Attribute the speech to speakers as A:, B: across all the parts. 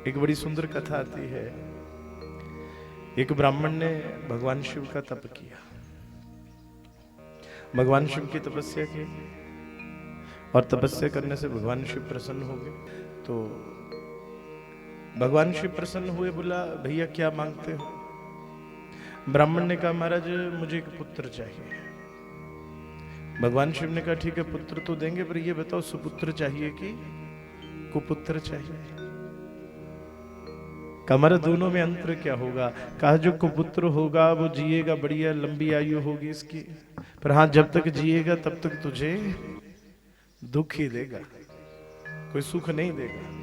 A: एक बड़ी सुंदर कथा आती है। एक ब्राह्मण ने भगवान शिव का तप किया, भगवान शिव की तपस्या की और तपस्या करने से भगवान शिव प्रसन्न हो गए। तो भगवान शिव प्रसन्न हुए, बोला भैया क्या मांगते हो? ब्राह्मण ने कहा महाराज मुझे एक पुत्र चाहिए। भगवान शिव ने कहा ठीक है पुत्र तो देंगे, पर ये बताओ सुपुत्र चाहिए कि कुपुत्र चाहिए? कमर दोनों में अंतर क्या होगा? कहा जो कुपुत्र होगा वो जिएगा, बढ़िया लंबी आयु होगी इसकी, पर हाँ जब तक जिएगा तब तक तुझे दुख ही देगा, कोई सुख नहीं देगा।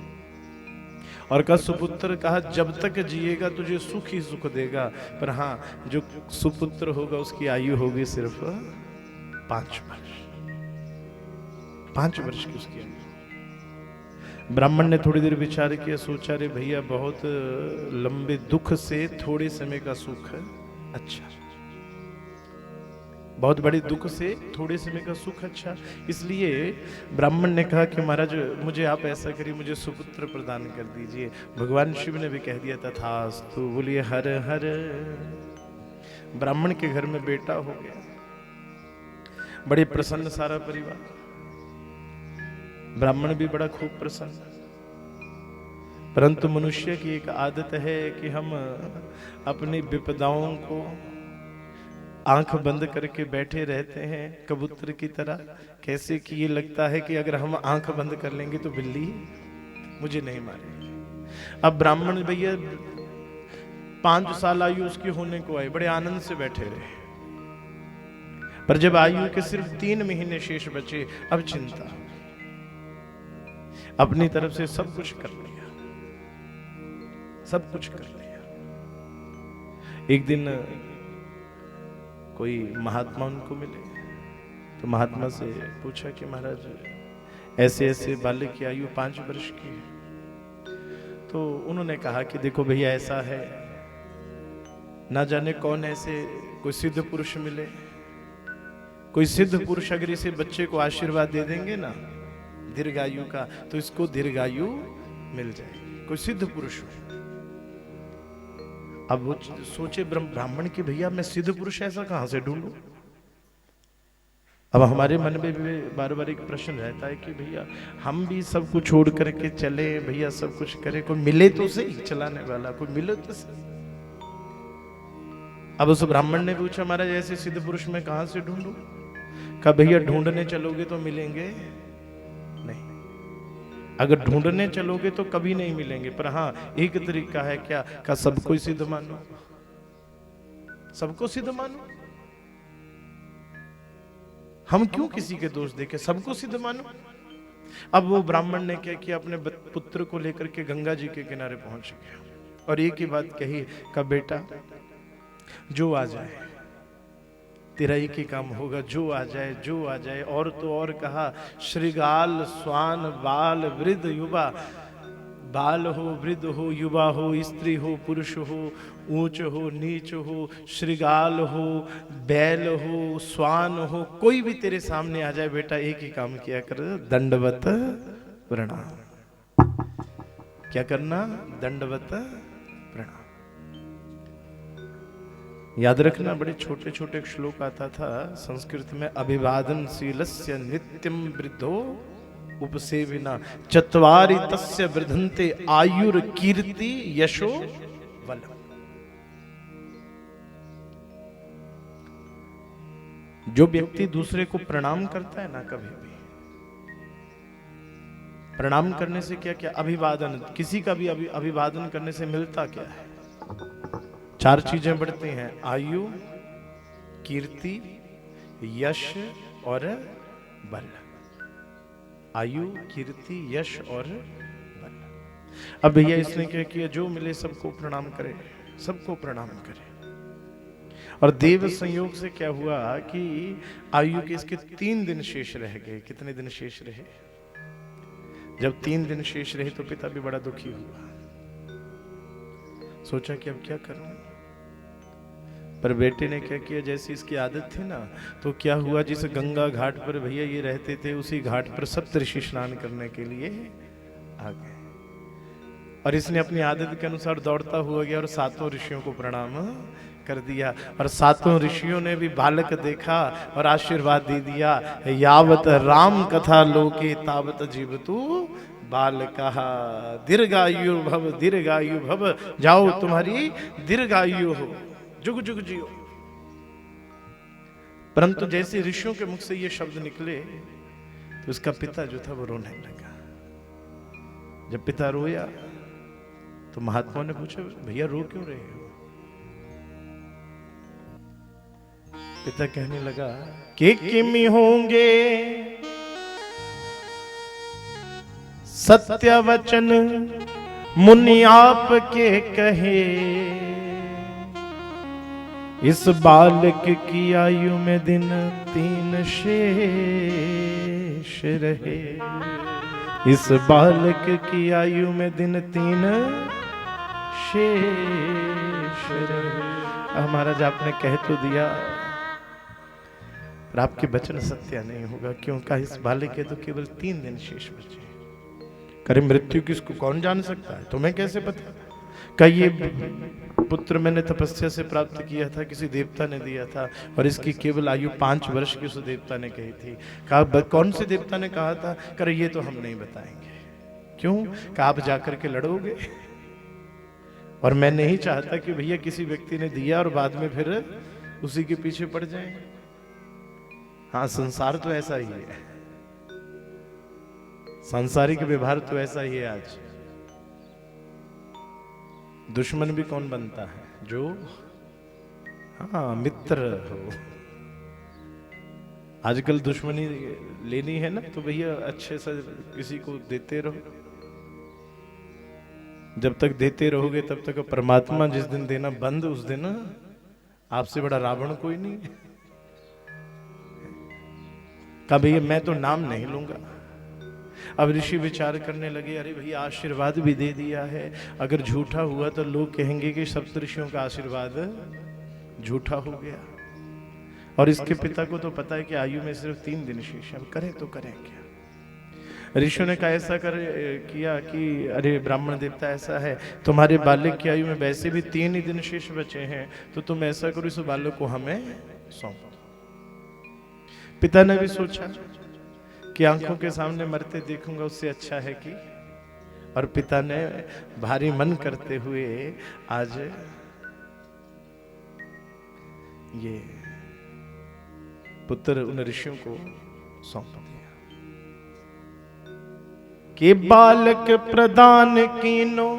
A: और कहा सुपुत्र, कहा जब तक जिएगा तुझे सुख ही सुख देगा, पर हाँ जो सुपुत्र होगा उसकी आयु होगी सिर्फ 5 वर्ष, 5 वर्ष की उसकी आयु। ब्राह्मण ने थोड़ी देर विचार किया, सोचा रे भैया बहुत लंबे दुख से थोड़े समय का सुख है, अच्छा, बहुत बड़े दुख से थोड़े समय का सुख अच्छा। इसलिए ब्राह्मण ने कहा कि महाराज मुझे आप ऐसा करिए, मुझे सुपुत्र प्रदान कर दीजिए। भगवान शिव ने भी कह दिया तथास्तु, बोलिए हर हर। ब्राह्मण के घर में बेटा हो गया, बड़े प्रसन्न सारा परिवार, ब्राह्मण भी बड़ा खूब प्रसन्न। परंतु मनुष्य की एक आदत है कि हम अपनी विपदाओं को आंख बंद करके बैठे रहते हैं कबूतर की तरह। कैसे कि ये लगता है कि अगर हम आंख बंद कर लेंगे तो बिल्ली मुझे नहीं मारेगी। अब ब्राह्मण भैया 5 साल आयु उसकी होने को आई, बड़े आनंद से बैठे रहे, पर जब आयु के सिर्फ 3 महीने शेष बचे, अब चिंता, अपनी तरफ से सब कुछ कर लिया, सब कुछ कर लिया। एक दिन कोई महात्मा उनको मिले, तो महात्मा से पूछा कि महाराज ऐसे ऐसे बालक की आयु 5 वर्ष की है। तो उन्होंने कहा कि देखो भैया ऐसा है, ना जाने कौन ऐसे कोई सिद्ध पुरुष मिले, कोई सिद्ध पुरुष अगर इसे बच्चे को आशीर्वाद दे देंगे ना दीर्घायु का, तो इसको दीर्घायु मिल जाएगी, कोई सिद्ध पुरुष हो। अब वो सोचे ब्राह्मण की भैया मैं सिद्ध पुरुष ऐसा कहां से ढूंढूं? अब हमारे मन में भी बार बार एक प्रश्न रहता है कि भैया हम भी सब कुछ छोड़ करके चले, भैया सब कुछ करें, कोई मिले तो सही चलाने वाला, कोई मिले तो सही। अब उस ब्राह्मण ने पूछा महाराज ऐसे सिद्ध पुरुष मैं कहां से ढूंढूं? कहा भैया ढूंढने चलोगे तो मिलेंगे नहीं, अगर ढूंढने चलोगे तो कभी नहीं मिलेंगे, पर हाँ एक तरीका है क्या? का सबको सिद्ध मानो, सबको सिद्ध मानो। हम क्यों किसी के दोष देखे, सबको सिद्ध मानो। अब वो ब्राह्मण ने क्या किया, अपने पुत्र को लेकर के गंगा जी के किनारे पहुंच गया और एक ही बात कही, का बेटा जो आ जाए तेरा एक ही काम होगा, जो आ जाए जो आ जाए। और तो और कहा श्रृगाल स्वान बाल वृद्ध युवा, बाल हो वृद्ध हो युवा हो स्त्री हो पुरुष हो ऊंच हो नीच हो, श्रृगाल हो बैल हो स्वान हो, कोई भी तेरे सामने आ जाए बेटा एक ही काम किया कर, दंडवत प्रणाम। क्या करना? दंडवत प्रणाम। याद रखना बड़े छोटे छोटे श्लोक आता था संस्कृत में, अभिवादनशीलस्य नित्यं वृद्धो उपसेविना चत्वारि तस्य वृद्धन्ते आयुर कीर्ति यशो बलम। जो व्यक्ति दूसरे को प्रणाम करता है ना, कभी भी प्रणाम करने से क्या क्या अभिवादन, किसी का भी अभिवादन करने से मिलता क्या है? 4 चीजें बढ़ती हैं, आयु कीर्ति यश और बल। आयु कीर्ति यश और बल। अब भैया इसने क्या किया, जो मिले सबको प्रणाम करे, सबको प्रणाम करे। और देव संयोग से क्या हुआ कि आयु के इसके 3 दिन शेष रह गए। कितने दिन शेष रहे? जब 3 दिन शेष रहे तो पिता भी बड़ा दुखी हुआ, सोचा कि अब क्या करूं। पर बेटे ने क्या किया, जैसी इसकी आदत थी ना, तो क्या हुआ, जिस गंगा घाट पर भैया ये रहते थे उसी घाट पर सप्तऋषि स्नान करने के लिए आ गए। और इसने अपनी आदत के अनुसार दौड़ता हुआ गया और सातों ऋषियों को प्रणाम कर दिया। और सातों ऋषियों ने भी बालक देखा और आशीर्वाद दे दिया, यावत राम कथा लोके तावत जीवतु बालकः दीर्घायु भव दीर्घायु भव, जाओ तुम्हारी दीर्घायु हो, जुग जुग जियो। परंतु जैसे ऋषियों के मुख से ये शब्द निकले तो उसका पिता जो था वो रोने लगा। जब पिता रोया तो महात्मा ने पूछा, भैया रो क्यों रहे हो? पिता कहने लगा कि किमी होंगे सत्य वचन मुनि आप के कहे, इस बालक की आयु में दिन 3 शेष रहे। इस बालक की आयु में दिन 3 शेष रहे। महाराज आपने कह तो दिया पर आपके वचन सत्य नहीं होगा, क्योंकि इस बालक के तो केवल 3 दिन शेष बचे। करे मृत्यु किसको कौन जान सकता है, तुम्हें कैसे पता? का ये पुत्र मैंने तपस्या से प्राप्त किया था, किसी देवता ने दिया था, और इसकी केवल आयु 5 वर्ष की उस देवता ने कही थी। कहा कौन से देवता ने कहा था? करे ये तो हम नहीं बताएंगे। क्यों? कहा आप जाकर के लड़ोगे, और मैं नहीं चाहता कि भैया किसी व्यक्ति ने दिया और बाद में फिर उसी के पीछे पड़ जाए। हाँ, संसार तो ऐसा ही है, सांसारिक व्यवहार तो ऐसा ही है। आज दुश्मन भी कौन बनता है? जो हाँ मित्र हो। आजकल दुश्मनी लेनी है ना तो भैया अच्छे से किसी को देते रहो। जब तक देते रहोगे तब तक परमात्मा जिस दिन देना बंद, उस दिन आपसे बड़ा रावण कोई नहीं। कहा भैया मैं तो नाम नहीं लूंगा। अब ऋषि विचार करने लगे, अरे भैया आशीर्वाद भी दे दिया है, अगर झूठा हुआ तो लोग कहेंगे कि सप्तऋषियों का आशीर्वाद झूठा हो गया। और इसके पिता को तो पता है कि आयु में सिर्फ 3 दिन शेष है, करें तो करें क्या? ऋषियों ने कहा ऐसा किया कि अरे ब्राह्मण देवता ऐसा है, तुम्हारे बालक की आयु में वैसे भी 3 ही दिन शेष बचे हैं, तो तुम ऐसा करो इस बालक को हमें सौंप दो। पिता ने भी सोचा कि आंखों के सामने मरते देखूंगा उससे अच्छा है कि, और पिता ने भारी मन करते हुए आज ये पुत्र उन ऋषियों को सौंप दिया कि बालक प्रदान कीनो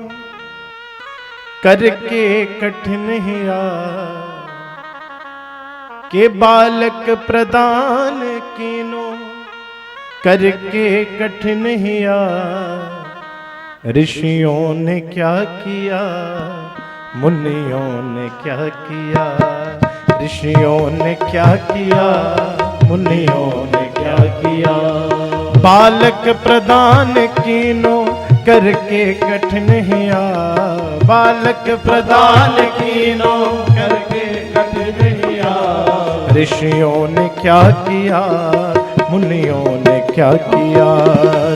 A: करके कठिन हिया, के बालक प्रदान कीनो करके कठिन हिया। ऋषियों ने क्या किया, मुनियों ने क्या किया, ऋषियों ने क्या किया, मुनियों ने क्या किया। बालक प्रदान कीनो करके कठिन हिया, बालक प्रदान कीनो करके कठिन हिया। ऋषियों ने क्या किया, मुनियों ने क्या किया,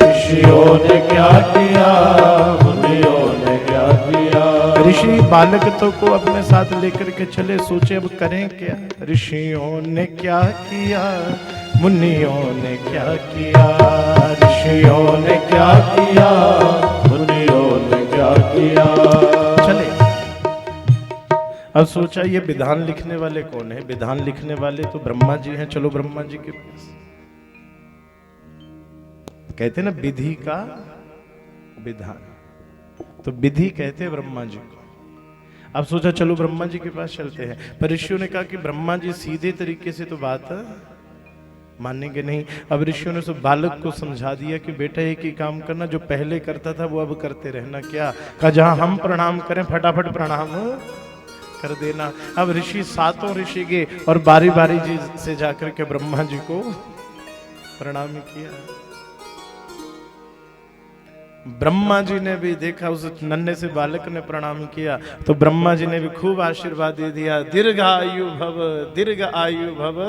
A: ऋषियों ने क्या किया, मुनियों ने क्या किया। ऋषि बालक तो को अपने साथ लेकर के चले, सोचे अब करें क्या। ऋषियों ने क्या किया, मुनियों ने क्या किया, ऋषियों ने क्या किया, मुनियों ने क्या किया। चले अब सोचा ये विधान लिखने वाले कौन है? विधान लिखने वाले तो ब्रह्मा जी हैं, चलो ब्रह्मा जी के पास। कहते ना विधि का विधान, तो विधि कहते ब्रह्मा जी को। अब सोचा चलो ब्रह्मा जी के पास चलते हैं, पर ऋषियों ने कहा कि ब्रह्मा जी सीधे तरीके से तो बात मानेंगे नहीं। अब ऋषियों ने सब बालक को समझा दिया कि बेटा एक ही काम करना, जो पहले करता था वो अब करते रहना। क्या कहा? जहां हम प्रणाम करें फटाफट प्रणाम कर देना। अब ऋषि सातों ऋषि गए और बारी बारी जी से जाकर के ब्रह्मा जी को प्रणाम किया। ब्रह्मा जी ने भी देखा उस नन्हे से बालक ने प्रणाम किया, तो ब्रह्मा जी ने भी खूब आशीर्वाद दे दिया, दीर्घ आयु भव, दीर्घ आयु भव,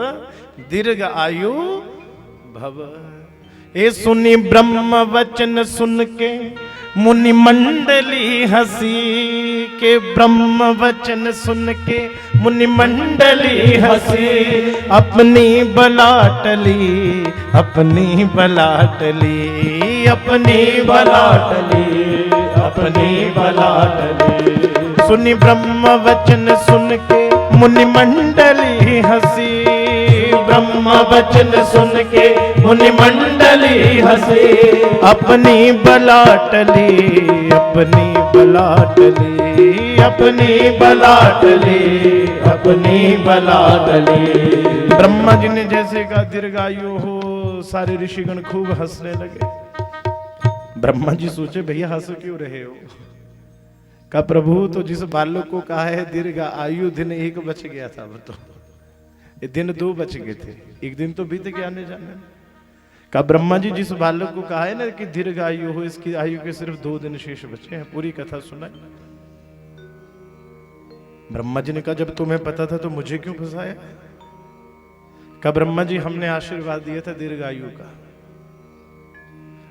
A: दीर्घ आयु भव। ए सुनी ब्रह्म वचन सुन के मुनि मंडली हंसी के ब्रह्म वचन सुन के, मुनि मंडली हंसी अपनी बलाटली, अपनी बलाटली, अपनी बलाटली, अपनी बलाटली। सुनी ब्रह्म वचन सुन के मुनि मंडली हंसी, ब्रह्म वचन सुन के मुनि मंडली हंसी अपनी बलाटली, अपनी बलाटली, अपनी बलाटली, अपनी बलाटली। ब्रह्मा जी ने जैसे कहा दीर्घायु हो, सारे ऋषिगण खूब हंसने लगे। ब्रह्मा जी सोचे भैया हंस क्यों रहे हो? का प्रभु तो जिस बालक को कहा है दीर्घ आयु, दिन एक बच गया था, वो तो दिन दो बच गए थे, एक दिन तो बीत गया आने जाने। का ब्रह्मा जी जिस बालक को कहा है ना कि दीर्घ आयु हो, इसकी आयु के सिर्फ 2 दिन शेष बचे हैं। पूरी कथा सुना। ब्रह्मा जी ने कहा जब तुम्हें पता था तो मुझे क्यों फंसाया? का ब्रह्मा जी हमने आशीर्वाद दिया था दीर्घ आयु का,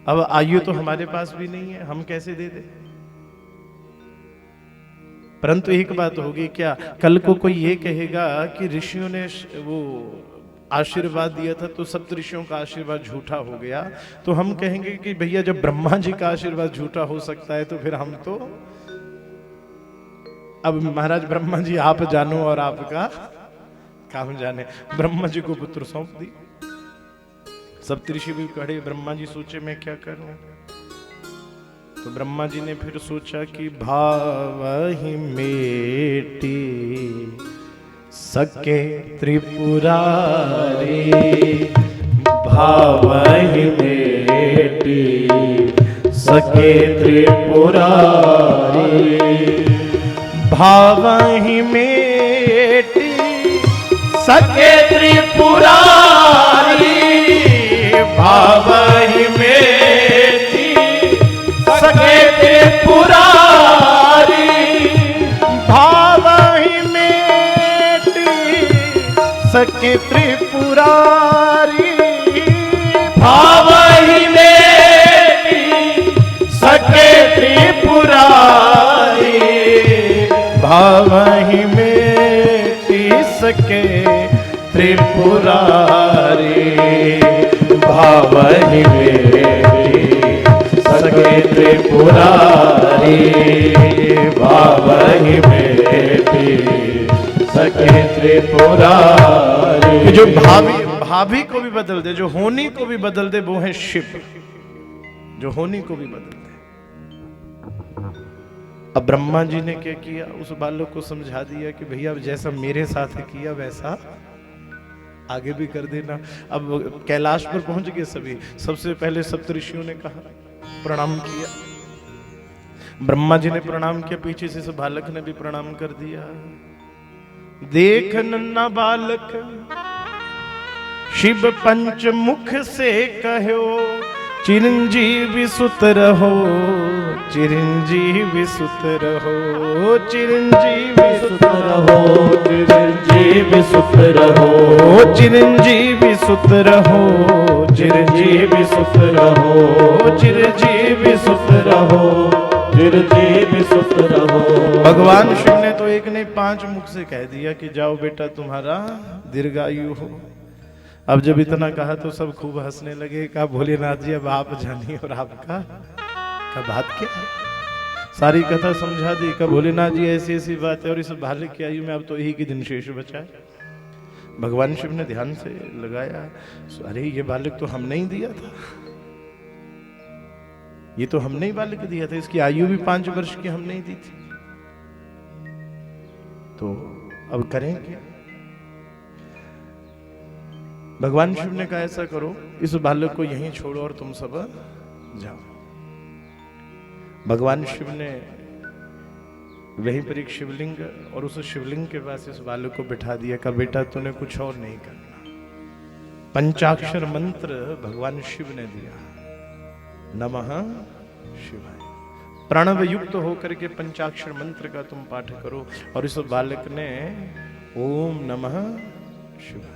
A: अब आयु तो हमारे पास भी नहीं है, हम कैसे दे दे? परंतु एक बात होगी, क्या कल को कोई ये कहेगा कि ऋषियों ने वो आशीर्वाद दिया था तो सप्त ऋषियों का आशीर्वाद झूठा हो गया, तो हम कहेंगे कि भैया जब ब्रह्मा जी का आशीर्वाद झूठा हो सकता है तो फिर हम तो, अब महाराज ब्रह्मा जी आप जानो और आपका काम जाने। ब्रह्मा जी को पुत्र सौंप दी। सप्त ऋषि भी खड़े, ब्रह्मा जी सोचे मैं क्या करूं? तो ब्रह्मा जी ने फिर सोचा कि भावहि मेटी सके त्रिपुरारी, भावहि मेटी सके त्रिपुरारी, भावहि मेटी सके त्रिपुरारी, भावहि मेटी सके त्रिपुरारी, भावहि मेटी सके त्रिपुरारी, भावहि मेटी सके त्रिपुरारी, भावहि मेटी सके त्रिपुरारी, भावहि मेटी सके त्रिपुरारी, भावहि मेटी सके त्रिपुरारी। जो भाभी को भी बदल दे, जो होनी को भी बदल दे, वो है शिव। जो होनी को भी बदल दे। अब ब्रह्मा जी ने क्या किया, उस बालक को समझा दिया कि भैया जैसा मेरे साथ किया वैसा आगे भी कर देना। अब कैलाश पर पहुंच गए सभी। सबसे पहले सप्तऋषियों ने कहा, प्रणाम किया। ब्रह्मा जी ने प्रणाम किया, पीछे से बालक ने भी प्रणाम कर दिया। देख नन्ना बालक शिव पंचमुख से कहो, चिरंजीवी सुत रहो, चिरंजीवी सुत रहो, चिरंजीवी सुत रहो, चिरंजीवी सुत रहो, चिरंजीवी सुत रहो, चिरंजीवी सुत रहो, चिरंजीवी सुत रहो, चिरंजीवी सुत रहो। भगवान शिव ने तो एक नहीं 5 मुख से कह दिया कि जाओ बेटा तुम्हारा दीर्घायु हो। अब जब इतना कहा तो सब खूब हंसने लगे। कहा भोलेनाथ जी अब आप जानिए और आपका का बात क्या है? सारी कथा समझा दी। कहा भोलेनाथ जी ऐसी ऐसी बात है और इस बालक की आयु में अब तो एक ही दिन शेष बचा है। भगवान शिव ने ध्यान से लगाया, अरे ये बालक तो हमने ही दिया था, ये तो हमने ही बालक दिया था, इसकी आयु भी 5 वर्ष की हमने ही दी थी, तो अब करें क्या? भगवान शिव ने कहा ऐसा करो, इस बालक को यहीं छोड़ो और तुम सब जाओ। भगवान शिव ने वहीं पर एक शिवलिंग और उस शिवलिंग के पास इस बालक को बिठा दिया। कहा बेटा तूने कुछ और नहीं करना। पंचाक्षर मंत्र भगवान शिव ने दिया, नमः शिवाय। प्रणव युक्त होकर के पंचाक्षर मंत्र का तुम पाठ करो। और इस बालक ने ओम नमः शिवाय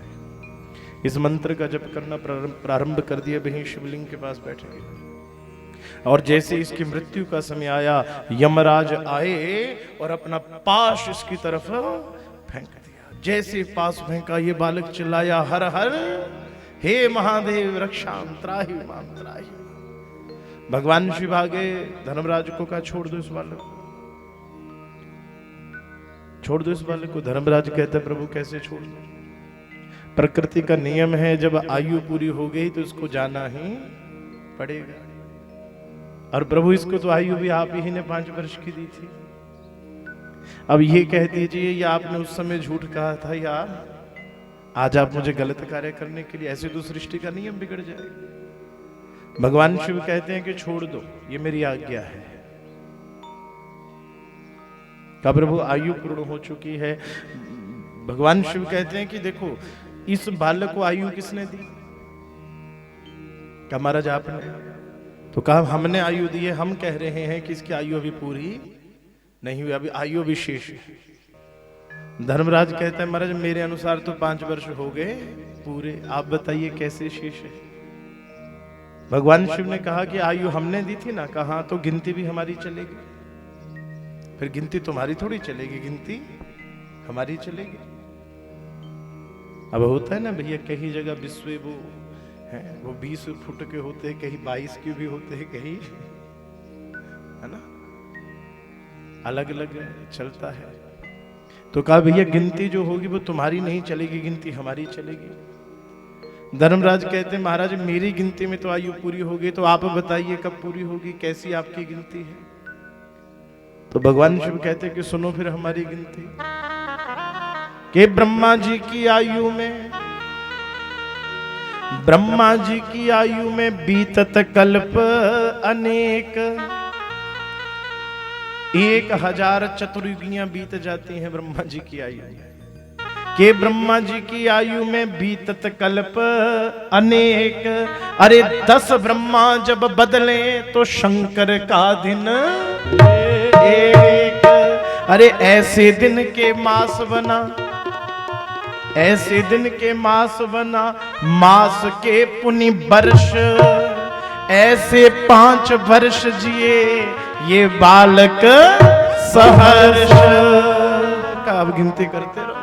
A: इस मंत्र का जप करना प्रारंभ कर दिया। वहीं शिवलिंग के पास बैठ गए। और जैसे इसकी मृत्यु का समय आया, यमराज आए और अपना पाश इसकी तरफ फेंक दिया। जैसे पास फेंका, ये बालक चिल्लाया, हर हर हे महादेव रक्षाम त्राहि माम त्राहि। भगवान शिव आगे धर्मराज को कहा, छोड़ दो इस बालक को, छोड़ दो इस बालक को। धर्मराज कहते, प्रभु कैसे छोड़ दो, प्रकृति का नियम है, जब आयु पूरी हो गई तो इसको जाना ही पड़ेगा। और प्रभु इसको तो आयु भी आप ही ने 5 वर्ष की दी थी। अब ये कह दीजिए, या आपने उस समय झूठ कहा था, या आज आप मुझे गलत कार्य करने के लिए, ऐसे तो सृष्टि का नियम बिगड़ जाएगा। भगवान शिव कहते हैं कि छोड़ दो, ये मेरी आज्ञा है। का प्रभु आयु पूर्ण हो चुकी है। भगवान शिव कहते हैं कि देखो, इस बालक को आयु किसने दी? क्या महाराज आपने? तो कहा हमने आयु दी है। हम कह रहे हैं कि इसकी आयु अभी पूरी नहीं हुई, अभी आयु अभी शेष है। धर्मराज कहता है, महाराज मेरे अनुसार तो 5 वर्ष हो गए पूरे, आप बताइए कैसे शेष है? भगवान शिव ने कहा कि आयु हमने दी थी ना। कहा तो गिनती भी हमारी चलेगी। फिर गिनती तुम्हारी थोड़ी चलेगी, गिनती हमारी चलेगी। अब होता है ना भैया, कहीं जगह विश्व वो है, वो 20 फुट के होते हैं, कहीं 22 के भी होते हैं, कहीं है ना, अलग अलग चलता है। तो कहा भैया गिनती जो होगी वो तुम्हारी नहीं चलेगी, गिनती हमारी चलेगी। धर्मराज कहते हैं, महाराज मेरी गिनती में तो आयु पूरी हो गई, तो आप बताइए कब पूरी होगी, कैसी आपकी गिनती है? तो भगवान शिव कहते हैं कि सुनो फिर हमारी गिनती, कि ब्रह्मा जी की आयु में, ब्रह्मा जी की आयु में बीतत कल्प अनेक, 1000 चतुर्युगियां बीत जाती हैं ब्रह्मा जी की आयु में। कि ब्रह्मा जी की आयु में बीतत कल्प अनेक, अरे 10 ब्रह्मा जब बदले तो शंकर का दिन एक। अरे ऐसे दिन के मास बना, ऐसे दिन के मास बना, मास के पुनि वर्ष, ऐसे 5 वर्ष जिए ये बालक सहर्ष। का अब गिनती करते रहो।